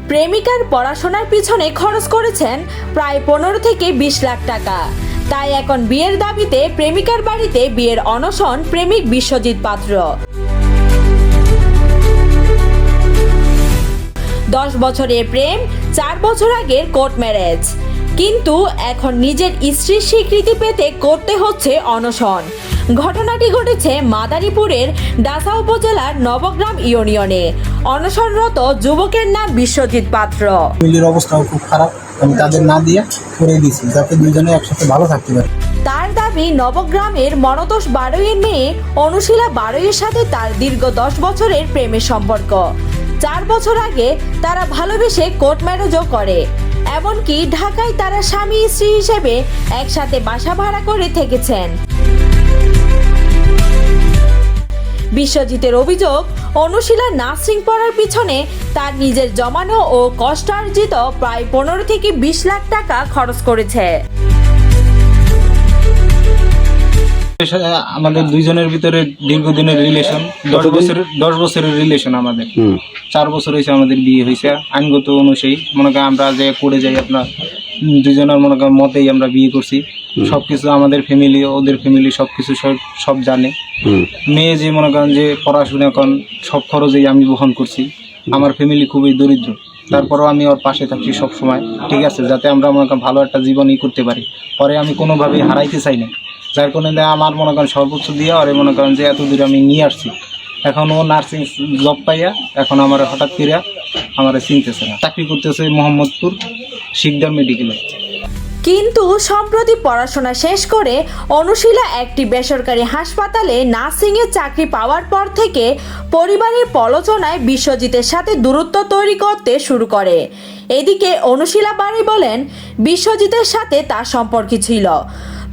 প্রেমিকার পড়াশোনার পিছনে খরচ করেছেন প্রায় 15 থেকে 20 লাখ টাকা। তাই এখন বিয়ের দাবিতে প্রেমিকার বাড়িতে বিয়ের অনশন প্রেমিক বিশ্বজিৎ পাত্র। 10 বছরের প্রেম, 4 বছর আগের কোর্ট ম্যারেজ, কিন্তু এখন নিজের স্ত্রীর স্বীকৃতি পেতে করতে হচ্ছে অনশন। ঘটনাটি ঘটেছে মাদারীপুরের ডাসা উপজেলার নবগ্রাম ইউনিয়নে। অনশনরত যুবকের নাম বিশ্বজিৎ পাত্র। ফ্যামিলির অবস্থাও খুব খারাপ, আমি তাদের না দিয়ে করে দিয়েছি যাতে দুজনে একসাথে ভালো থাকতে পারে। তার দাবি, নবগ্রামের মনতোষ বারোইয়ের মেয়ে অনুশীলা বারোইয়ের সাথে তার দীর্ঘ 10 বছরের প্রেমের সম্পর্ক। 4 বছর আগে তারা ভালোবেসে কোর্ট ম্যারেজও করে। এমনকি ঢাকায় তারা স্বামী স্ত্রী হিসেবে একসাথে বাসা ভাড়া করে থেকেছেন। বিশ্বজিতের অভিযোগ, অনুশীলা নার্সিং পড়ার পিছনে তার নিজের জমানো ও কষ্টার্জিত প্রায় 15 থেকে 20 লাখ টাকা খরচ করেছে। আমাদের দুইজনের ভিতরে দীর্ঘদিনের রিলেশন, 10 বছরের রিলেশন। আমাদের 4 বছর হয়েছে আমাদের বিয়ে হয়েছে। আইনগত অনুযায়ী মনে করেন আমরা যে করে যাই আপনার দুজনের মনে করেন মতেই আমরা বিয়ে করছি। সবকিছু আমাদের ফ্যামিলি ওদের ফ্যামিলি সবকিছু সব জানে। মেয়ে যে মনে করেন যে পড়াশোনা এখন সব খরচেই আমি বহন করছি। আমার ফ্যামিলি খুবই দরিদ্র, তারপরেও আমি ওর পাশে থাকি সব সময়, ঠিক আছে, যাতে আমরা মনে করেন ভালো একটা জীবনই করতে পারি। পরে আমি কোনোভাবেই হারাইতে চাই না, যার কারণে আমার মনে করেন সর্বোচ্চ দিয়ে ওরে মনে করেন যে এত দূরে আমি নিয়ে আসছি। এখন ও নার্সিং জব পাইয়া এখন আমার হঠাৎ করে আমার চিনতেছে না। চাকরি করতেছে মোহাম্মদপুর শিকদার মেডিকেলে। কিন্তু সম্প্রতি পড়াশোনা শেষ করে অনুশীলা একটি বেসরকারি হাসপাতালে নার্সিংয়ের চাকরি পাওয়ার পর থেকে পরিবারের প্রলোচনায় বিশ্বজিতের সাথে দূরত্ব তৈরি করতে শুরু করে। এদিকে অনুশীলা বাড়ি বলেন, বিশ্বজিতের সাথে তার সম্পর্ক ছিল,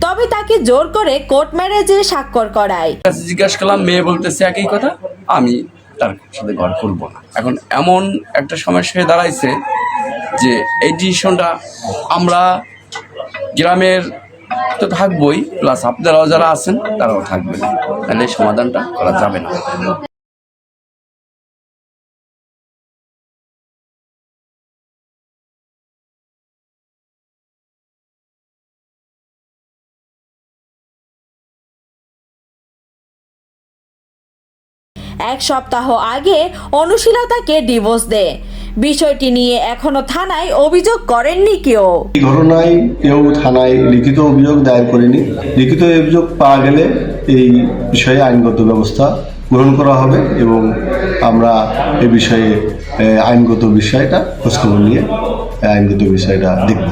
তবে তাকে জোর করে কোর্ট ম্যারেজে স্বাক্ষর করায়। জিজ্ঞাসা করলাম, মেয়ে বলতেছে একই কথা, আমি তার সাথে ঘর করব না। এখন এমন একটা সমস্যা হয়ে দাঁড়াইছে যে এই ডিসিশনটা আমরা গ্রামের তো থাকবই, প্লাস আপনারাও যারা আছেন তারাও থাকবেন, তাহলে সমাধানটা করা যাবে না। এক সপ্তাহ আগে অনুশীলা তাকে ডিভোর্স দেয়। বিষয়টি নিয়ে এখনো থানায় অভিযোগ করেননি কেউ। এই ঘটনায় কেউ থানায় লিখিত অভিযোগ দায়ের করেনি। লিখিত অভিযোগ পাওয়া গেলে এই বিষয়ে আইনগত ব্যবস্থা গ্রহণ করা হবে এবং আমরা এই বিষয়ে আইনগত বিষয়টা খোঁজখবর নিয়ে আইনগত বিষয়টা দেখব।